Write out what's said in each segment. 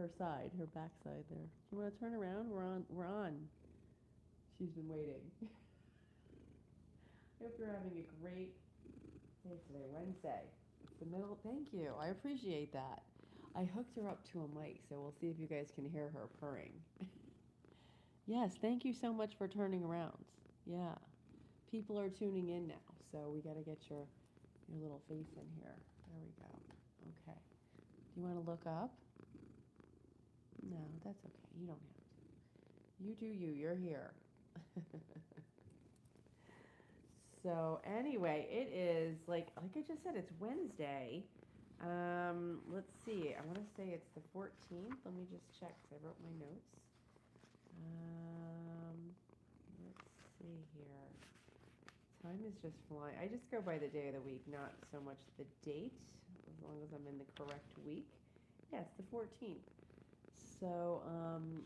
her side, her back side there. Do you want to turn around? We're on. We're on. She's been waiting. I hope you're having a great day today, Wednesday. It's the middle. Thank you. I appreciate that. I hooked her up to a mic, so we'll see if you guys can hear her purring. Yes, thank you so much for turning around. Yeah, people are tuning in now, so we got to get your little face in here. There we go. Okay. Do you want to look up? No, that's okay. You don't have to. You do you. You're here. So anyway, it is like I just said, it's Wednesday. Let's see. I want to say it's the 14th. Let me just check 'cause I wrote my notes. Let's see here. Time is just flying. I just go by the day of the week, not so much the date, as long as I'm in the correct week. Yes, the 14th. So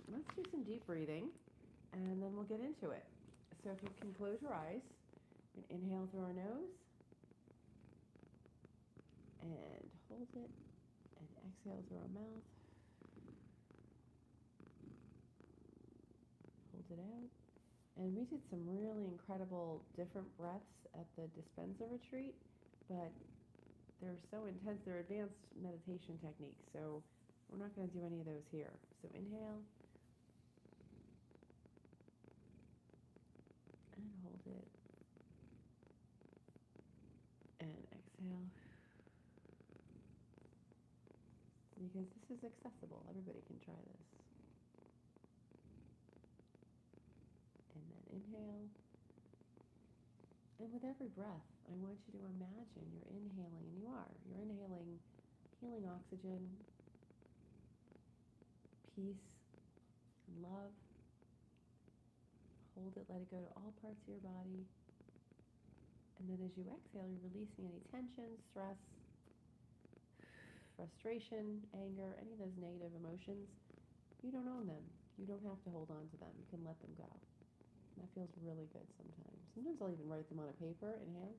let's do some deep breathing, and then we'll get into it. So if you can close your eyes, and inhale through our nose, and hold it, and exhale through our mouth. Hold it out. And we did some really incredible different breaths at the Dispensa retreat, but they're so intense. They're advanced meditation techniques, so we're not going to do any of those here. So inhale, and hold it, and exhale. Because this is accessible. Everybody can try this. And then inhale. And with every breath, I want you to imagine you're inhaling, and you are. You're inhaling healing oxygen, peace, and love. Hold it, let it go to all parts of your body. And then as you exhale, you're releasing any tension, stress, frustration, anger, any of those negative emotions. You don't own them. You don't have to hold on to them. You can let them go. And that feels really good sometimes. Sometimes I'll even write them on a paper, inhale.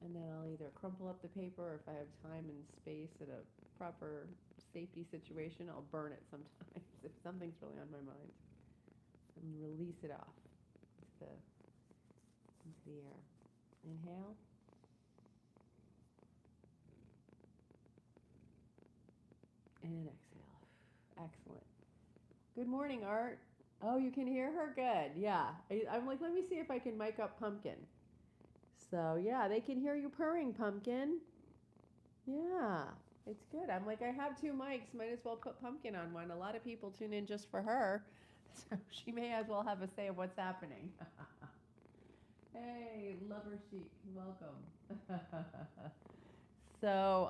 And then I'll either crumple up the paper, or if I have time and space at a proper safety situation, I'll burn it sometimes if something's really on my mind. And release it off into the air. Inhale. And exhale. Excellent. Good morning, Art. Oh, you can hear her? Good. Yeah. I'm like, let me see if I can mic up Pumpkin. So, yeah, they can hear you purring, Pumpkin. Yeah, it's good. I'm like, I have two mics. Might as well put Pumpkin on one. A lot of people tune in just for her. So she may as well have a say of what's happening. Hey, Lover Chic. Welcome. So,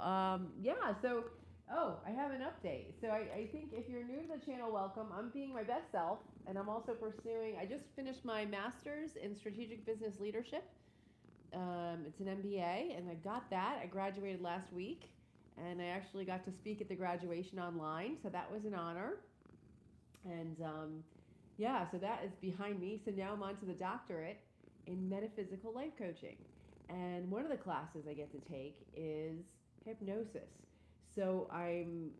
yeah, so, oh, I have an update. So I think if you're new to the channel, welcome. I'm being my best self, and I'm also pursuing, I just finished my master's in strategic business leadership. It's an MBA, and I got that. I graduated last week, and I actually got to speak at the graduation online, so that was an honor. And yeah, so that is behind me. So now I'm on to the doctorate in metaphysical life coaching. And one of the classes I get to take is hypnosis. So I'm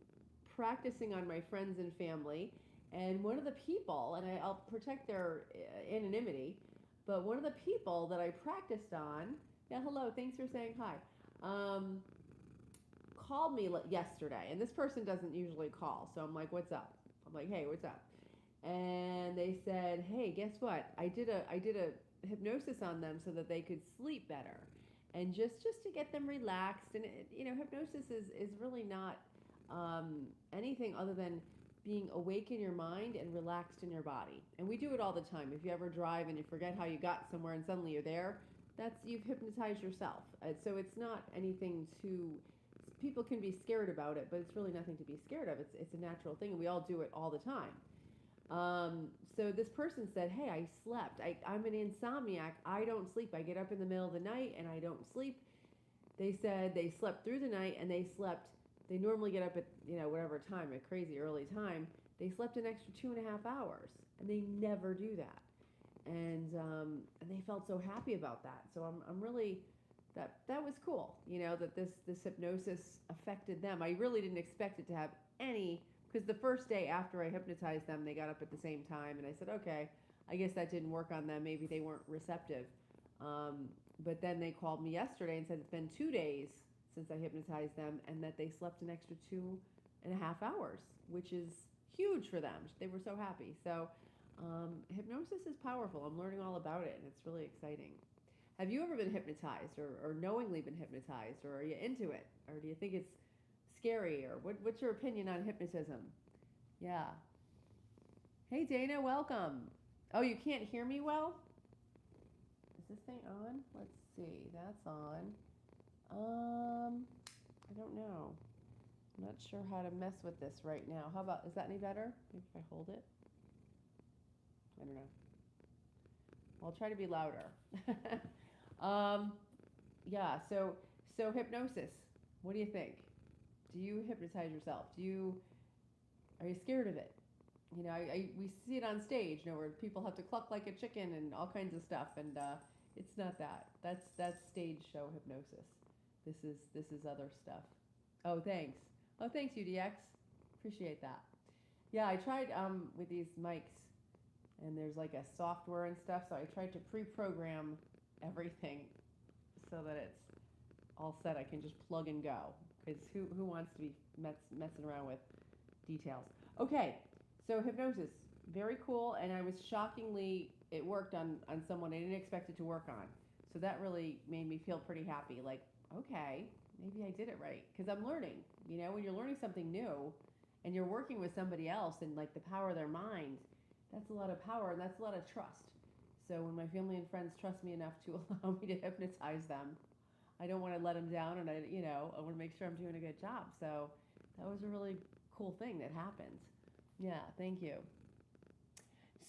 practicing on my friends and family. And one of the people, and I'll protect their anonymity, but one of the people that I practiced on, yeah, hello, thanks for saying hi, called me yesterday. And this person doesn't usually call. So I'm like, what's up? I'm like, hey, what's up? And they said, hey, guess what? I did a hypnosis on them so that they could sleep better, and just to get them relaxed. And hypnosis is really not anything other than being awake in your mind and relaxed in your body. And we do it all the time. If you ever drive and you forget how you got somewhere and suddenly you're there, you've hypnotized yourself. So it's not anything to, people can be scared about it, but it's really nothing to be scared of. It's a natural thing, and we all do it all the time. So this person said, hey, I slept. I'm an insomniac. I don't sleep. I get up in the middle of the night and I don't sleep. They said they slept through the night, and they normally get up at, whatever time, a crazy early time. They slept an extra 2.5 hours, and they never do that. And they felt so happy about that. So I'm really that was cool. That this hypnosis affected them. I really didn't expect it to have any, because the first day after I hypnotized them, they got up at the same time, and I said, okay, I guess that didn't work on them. Maybe they weren't receptive. Um, but then they called me yesterday and said it's been 2 days since I hypnotized them, and that they slept an extra 2.5 hours, which is huge for them. They were so happy. So hypnosis is powerful. I'm learning all about it, and it's really exciting. Have you ever been hypnotized, or knowingly been hypnotized, or are you into it? Or do you think it's scary? Or what's your opinion on hypnotism? Yeah. Hey, Dana, welcome. Oh, you can't hear me well? Is this thing on? Let's see. That's on. I don't know. I'm not sure how to mess with this right now. How about, is that any better? Maybe if I hold it? I don't know. I'll try to be louder. um, yeah, so hypnosis. What do you think? Do you hypnotize yourself? Are you scared of it? We see it on stage, where people have to cluck like a chicken and all kinds of stuff, and it's not that. That's stage show hypnosis. This is other stuff. Oh, thanks. Oh, thanks, UDX. Appreciate that. Yeah, I tried with these mics, and there's like a software and stuff, so I tried to pre-program everything so that it's all set. I can just plug and go, because who wants to be messing around with details? Okay, so hypnosis, very cool, and I was shockingly, it worked on someone I didn't expect it to work on. So that really made me feel pretty happy, like, okay, maybe I did it right, because I'm learning. When you're learning something new and you're working with somebody else and like the power of their mind, that's a lot of power, and that's a lot of trust. So when my family and friends trust me enough to allow me to hypnotize them, I don't want to let them down, and I want to make sure I'm doing a good job. So that was a really cool thing that happened. Yeah, thank you.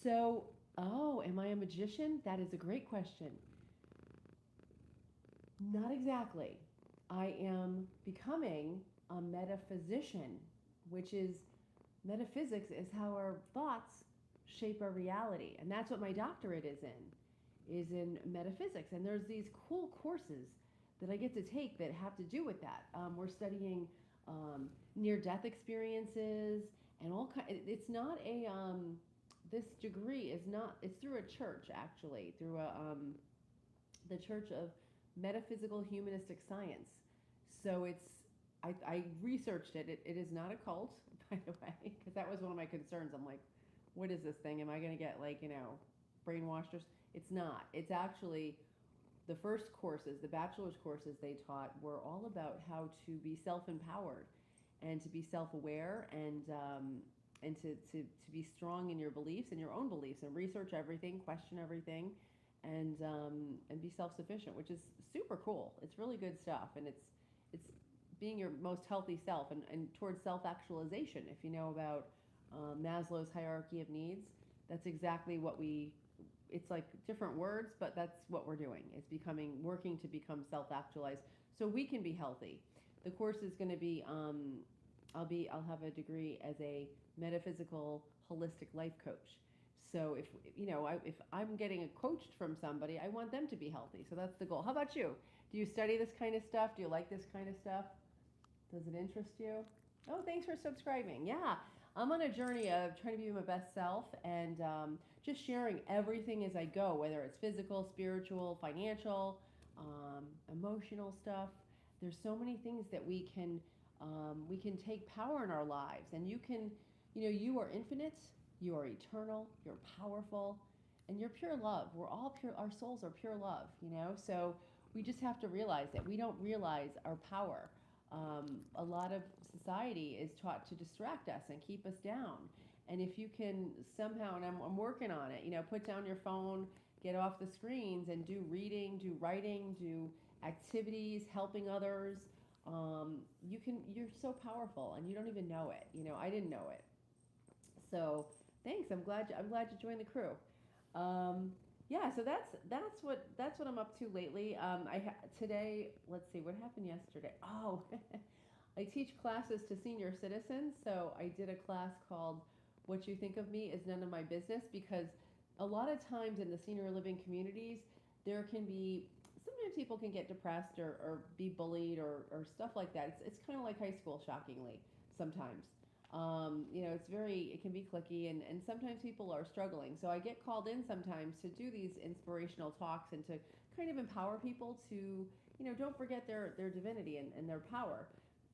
So, oh, am I a magician? That is a great question. Not exactly. I am becoming a metaphysician, which is, metaphysics is how our thoughts shape our reality. And that's what my doctorate is in metaphysics. And there's these cool courses that I get to take that have to do with that. We're studying near-death experiences and all kind. It's not a this degree is not. It's through a church, actually, through the Church of Metaphysical Humanistic Science. So I researched it. It is not a cult, by the way, because that was one of my concerns. I'm like, what is this thing? Am I going to get brainwashed? It's not. It's actually, the first courses, the bachelor's courses they taught were all about how to be self-empowered and to be self-aware, and to be strong in your beliefs and your own beliefs, and research everything, question everything, and be self-sufficient, which is super cool. It's really good stuff, and it's being your most healthy self, and towards self-actualization. If you know about Maslow's hierarchy of needs, that's exactly what it's like different words, but that's what we're doing. It's working to become self-actualized so we can be healthy. The course is going to be, I'll have a degree as a metaphysical holistic life coach. So if I'm getting coached from somebody, I want them to be healthy. So that's the goal. How about you? Do you study this kind of stuff? Do you like this kind of stuff? Does it interest you? Oh, thanks for subscribing. Yeah, I'm on a journey of trying to be my best self, and just sharing everything as I go, whether it's physical, spiritual, financial, emotional stuff. There's so many things that we can take power in our lives, and you are infinite, you are eternal, you're powerful, and you're pure love. We're all pure. Our souls are pure love. So we just have to realize that we don't realize our power. A lot of society is taught to distract us and keep us down. And if you can somehow, and I'm working on it, put down your phone, get off the screens, and do reading, do writing, do activities, helping others. You're so powerful, and you don't even know it. I didn't know it. So thanks. I'm glad you joined the crew. Yeah, so that's what I'm up to lately. Today, let's see what happened yesterday. Oh, I teach classes to senior citizens, so I did a class called "What You Think of Me Is None of My Business," because a lot of times in the senior living communities, there can be sometimes people can get depressed or be bullied or stuff like that. It's kind of like high school, shockingly, sometimes. It's it can be clicky, and sometimes people are struggling. So I get called in sometimes to do these inspirational talks and to kind of empower people to, don't forget their divinity and their power.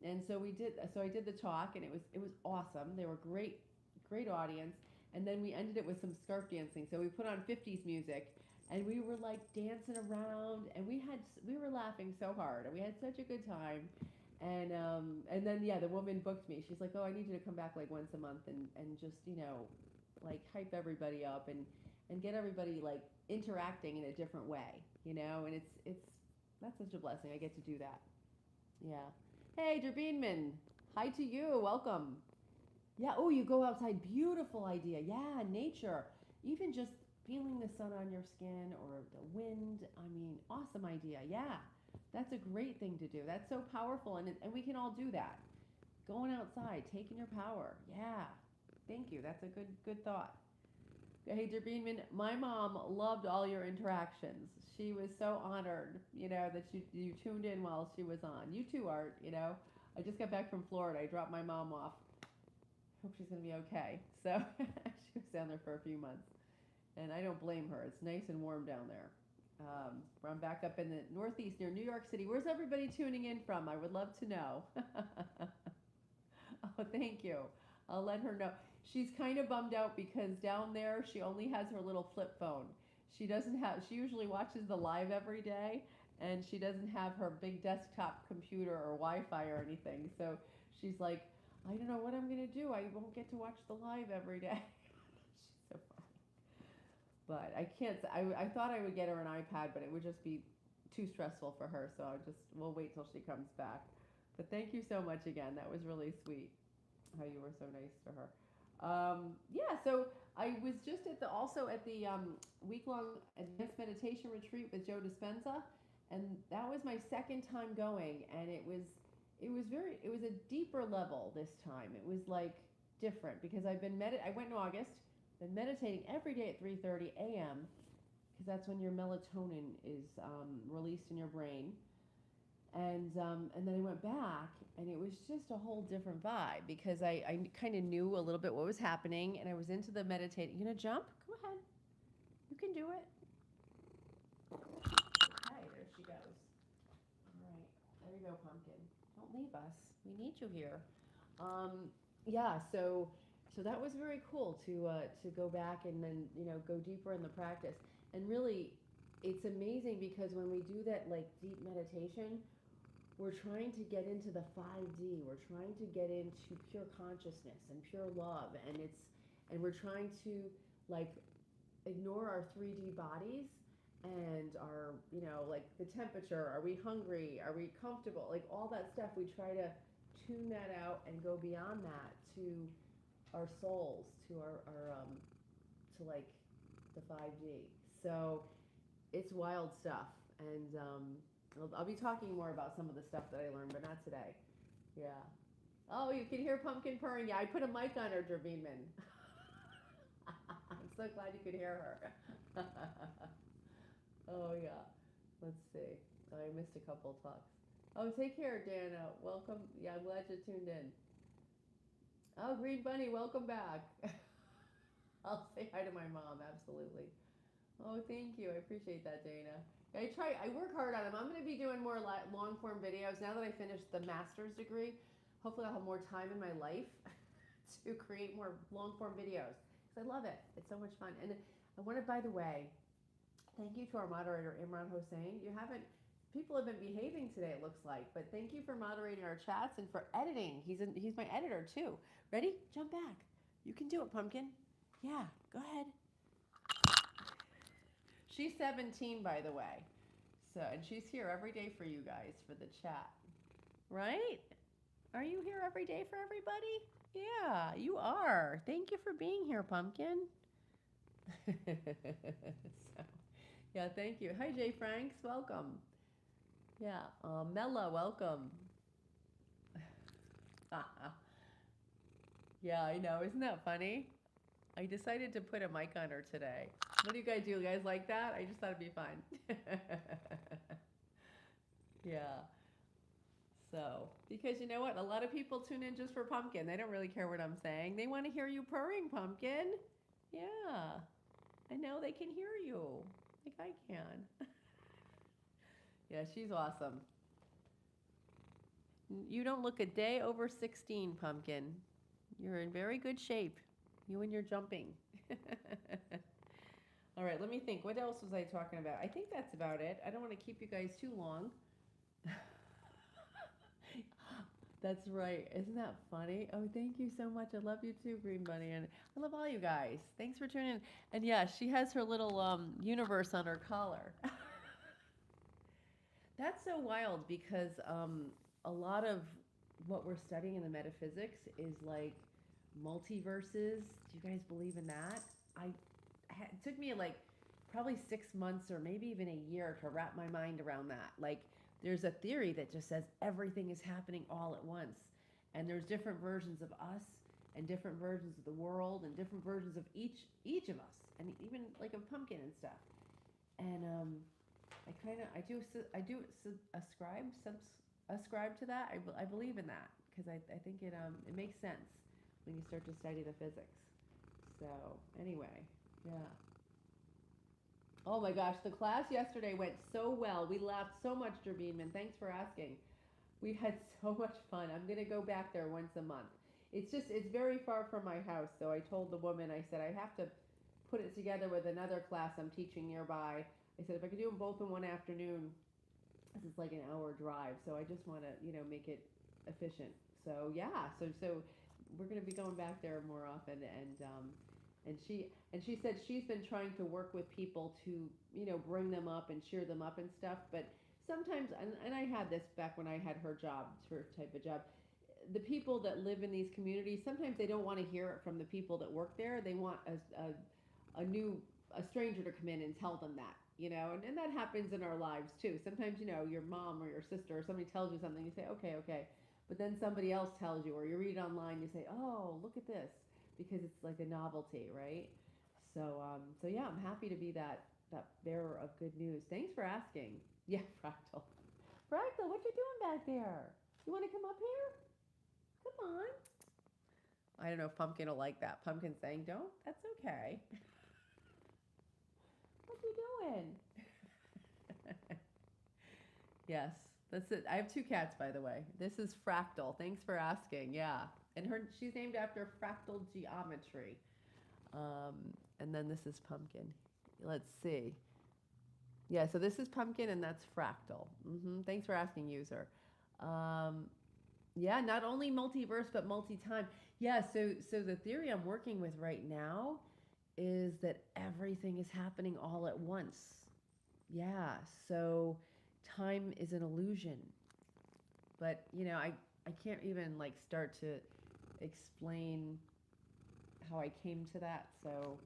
And so I did the talk, and it was awesome. They were great audience. And then we ended it with some scarf dancing. So we put on 50s music, and we were like dancing around, and we were laughing so hard, and we had such a good time. And then yeah, the woman booked me. She's like, "Oh, I need you to come back like once a month and just like hype everybody up and get everybody like interacting in a different way, And it's that's such a blessing. I get to do that. Yeah. Hey, Derbeanman. Hi to you. Welcome. Yeah. Oh, you go outside. Beautiful idea. Yeah, nature. Even just feeling the sun on your skin or the wind. I mean, awesome idea. Yeah. That's a great thing to do. That's so powerful, and we can all do that. Going outside, taking your power. Yeah. Thank you. That's a good thought. Hey, Beanman, my mom loved all your interactions. She was so honored, that you tuned in while she was on. You too, Art. I just got back from Florida. I dropped my mom off. Hope she's gonna be okay. So she was down there for a few months, and I don't blame her. It's nice and warm down there. I'm back up in the Northeast near New York City. Where's everybody tuning in from? I would love to know. Oh, thank you. I'll let her know. She's kind of bummed out because down there she only has her little flip phone. She usually watches the live every day, and she doesn't have her big desktop computer or Wi-Fi or anything. So she's like, I don't know what I'm going to do. I won't get to watch the live every day. She's so funny. But I can't. I thought I would get her an iPad, but it would just be too stressful for her. So we'll wait till she comes back. But thank you so much again. That was really sweet. How you were so nice to her. Yeah. So I was just also at the week-long advanced meditation retreat with Joe Dispenza, and that was my second time going, and it was a deeper level this time. It was like different because I went in August. Been meditating every day at 3:30 a.m. because that's when your melatonin is released in your brain. And then I went back, and it was just a whole different vibe because I kind of knew a little bit what was happening, and I was into the meditating. You gonna jump? Go ahead. You can do it. Okay, there she goes. All right, there you go, Pumpkin. Don't leave us. We need you here. Yeah, so that was very cool to go back and then go deeper in the practice. And really, it's amazing because when we do that like deep meditation, we're trying to get into the 5D. We're trying to get into pure consciousness and pure love, and we're trying to like ignore our 3D bodies and our like the temperature. Are we hungry? Are we comfortable? Like all that stuff. We try to tune that out and go beyond that to our souls, to our to like the 5D. So it's wild stuff, and I'll be talking more about some of the stuff that I learned, but not today. Yeah. Oh, you can hear Pumpkin purring. Yeah, I put a mic on her, Derbeanman. I'm so glad you could hear her. Oh yeah. Let's see. I missed a couple talks. Oh, take care, Dana. Welcome. Yeah, I'm glad you tuned in. Oh, Green Bunny, welcome back. I'll say hi to my mom, absolutely. Oh, thank you. I appreciate that, Dana. I work hard on them. I'm going to be doing more long form videos now that I finished the master's degree. Hopefully I'll have more time in my life to create more long form videos because I love it. It's so much fun. And I wanted, by the way, thank you to our moderator, Imran Hossain. People have been behaving today, it looks like, but thank you for moderating our chats and for editing. He's my editor too. Ready? Jump back. You can do it, Pumpkin. Yeah, go ahead. She's 17, by the way. And she's here every day for you guys for the chat. Right? Are you here every day for everybody? Yeah, you are. Thank you for being here, Pumpkin. Yeah, thank you. Hi, Jay Franks. Welcome. Yeah, Mella, welcome. Yeah, I know. Isn't that funny? I decided to put a mic on her today. What do you guys do? You guys like that? I just thought it'd be fun. Yeah. So, because you know what? A lot of people tune in just for Pumpkin. They don't really care what I'm saying. They want to hear you purring, Pumpkin. Yeah. I know they can hear you. Like I can. Yeah, she's awesome. You don't look a day over 16, Pumpkin. You're in very good shape. You and your jumping. All right, let me think. What else was I talking about? I think that's about it. I don't want to keep you guys too long. That's right. Isn't that funny? Oh, thank you so much. I love you too, Green Bunny, and I love all you guys. Thanks for tuning in. And yeah, she has her little universe on her collar. That's so wild because a lot of what we're studying in the metaphysics is like multiverses. Do you guys believe in that? It took me like probably 6 months or maybe even a year to wrap my mind around that. Like, there's a theory that just says everything is happening all at once, and there's different versions of us and different versions of the world and different versions of each of us, and even like a pumpkin and stuff. And I do ascribe to that. I believe in that because I think it makes sense when you start to study the physics. So anyway, yeah. Oh my gosh, the class yesterday went so well. We laughed so much, Jerbeanman. Thanks for asking. We had so much fun. I'm gonna go back there once a month. It's very far from my house, so I told the woman, I said I have to put it together with another class I'm teaching nearby. I said if I could do them both in one afternoon, this is like an hour drive, so I just want to make it efficient. So yeah, so we're going to be going back there more often, and she said she's been trying to work with people to bring them up and cheer them up and stuff, but sometimes and I had this back when I had her job, her type of job. The people that live in these communities, sometimes they don't want to hear it from the people that work there. They want a stranger to come in and tell them that, and that happens in our lives too. Sometimes, your mom or your sister or somebody tells you something, you say, okay, okay. But then somebody else tells you, or you read it online, you say, oh, look at this, because it's like a novelty, right? So yeah, I'm happy to be that bearer of good news. Thanks for asking. Yeah, Fractal. Fractal, what you doing back there? You want to come up here? Come on. I don't know if Pumpkin will like that. Pumpkin saying, don't? That's okay. What you doing? Yes, that's it. I have two cats, by the way. This is Fractal. Thanks for asking. Yeah. And she's named after fractal geometry. Um, and then this is Pumpkin. Let's see. Yeah, so this is Pumpkin and that's Fractal. Thanks for asking, user. Um, yeah, not only multiverse, but multi-time. Yeah, so the theory I'm working with right now is that everything is happening all at once. Yeah, so time is an illusion. But, I can't even like start to explain how I came to that. So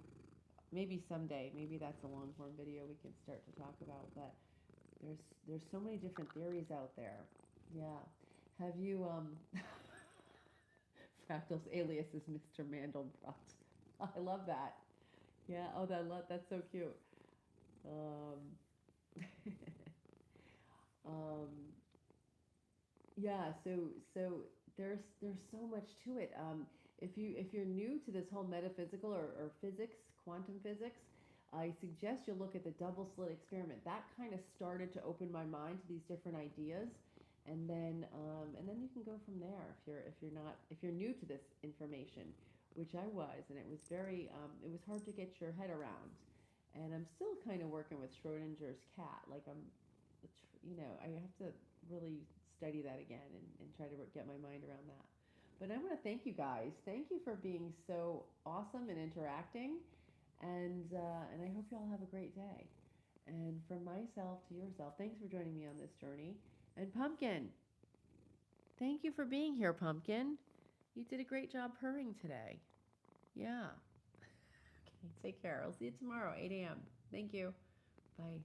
maybe someday, maybe that's a long form video we can start to talk about. But there's so many different theories out there. Yeah. Have you Fractal's alias is Mr. Mandelbrot. I love that. Yeah. Oh, that's so cute. Um, um, yeah. So there's so much to it. If you're new to this whole metaphysical or physics, quantum physics, I suggest you look at the double slit experiment. That kind of started to open my mind to these different ideas, and then you can go from there. If you're new to this information, which I was, and it was hard to get your head around, and I'm still kind of working with Schrodinger's cat. Like I have to really study that again and try to get my mind around that. But I want to thank you guys. Thank you for being so awesome and interacting, and I hope you all have a great day. And from myself to yourself, thanks for joining me on this journey. And Pumpkin, thank you for being here, Pumpkin. You did a great job purring today. Yeah. Okay, take care. I'll see you tomorrow, 8 a.m. Thank you. Bye.